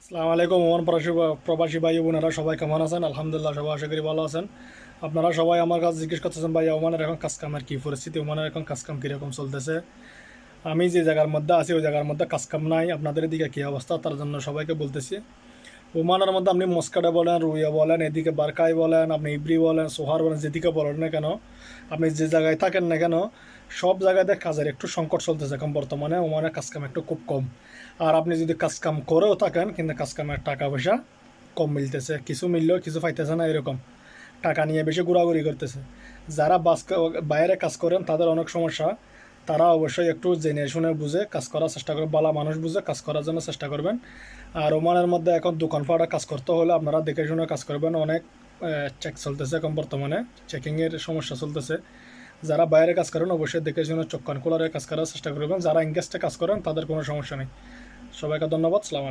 আসসালামু আলাইকুম ওমান প্রবাসী ভাই বোনেরা সবাই কেমন আছেন? আলহামদুলিল্লাহ, সবাই আশা করি ভালো আছেন। আপনারা সবাই আমার কাছে জিজ্ঞেস করতেছেন, ভাই ওমানের এখন কাজ কামের কী পরিস্থিতি, ওমানের এখন কাজ কাম কীরকম চলতেছে। আমি যে জায়গার মধ্যে আছি ওই জায়গার মধ্যে কাজ কাম নাই। আপনাদের এদিকে কী অবস্থা তার জন্য সবাইকে বলতেছি। ওমানের মধ্যে আপনি মস্কাডে বলেন, রুইয়া বলেন, এদিকে বারকাই বলেন, আপনি ইব্রি বলেন, সোহার বলেন, যেদিকে বলেন না কেন, আপনি যে জায়গায় থাকেন না কেন, সব জায়গাতে কাজের একটু সংকট চলতেছে এখন বর্তমানে। ওমানের কাজ কাম একটু খুব কম। আর আপনি যদি কাজ কাম করেও থাকেন কিন্তু কাজ কামের টাকা পয়সা কম মিলতেছে, কিছু মিললেও কিছু পাইতেছে না, এরকম টাকা নিয়ে বেশি ঘোরাঘুরি করতেছে। যারা বাইরে কাজ করেন তাদের অনেক সমস্যা। তারা অবশ্যই একটু জেনে শুনে বুঝে কাজ করার চেষ্টা করবেন, বালা মানুষ বুঝে কাজ করার জন্য চেষ্টা করবেন। আর ওমানের মধ্যে এখন দোকানপাটে কাজ করতে হলে আপনারা দেখে শুনে কাজ করবেন। অনেক চেক চলতেছে এখন বর্তমানে, চেকিংয়ের সমস্যা চলতেছে। যারা বাইরে কাজ করেন অবশ্যই দেখে শুনে চোখ কান খোলারে কাজ করার চেষ্টা করবেন। যারা ইংগেজে কাজ করেন তাদের কোনো সমস্যা নেই। সবাইকে ধন্যবাদ। সালাম আলাইকুম।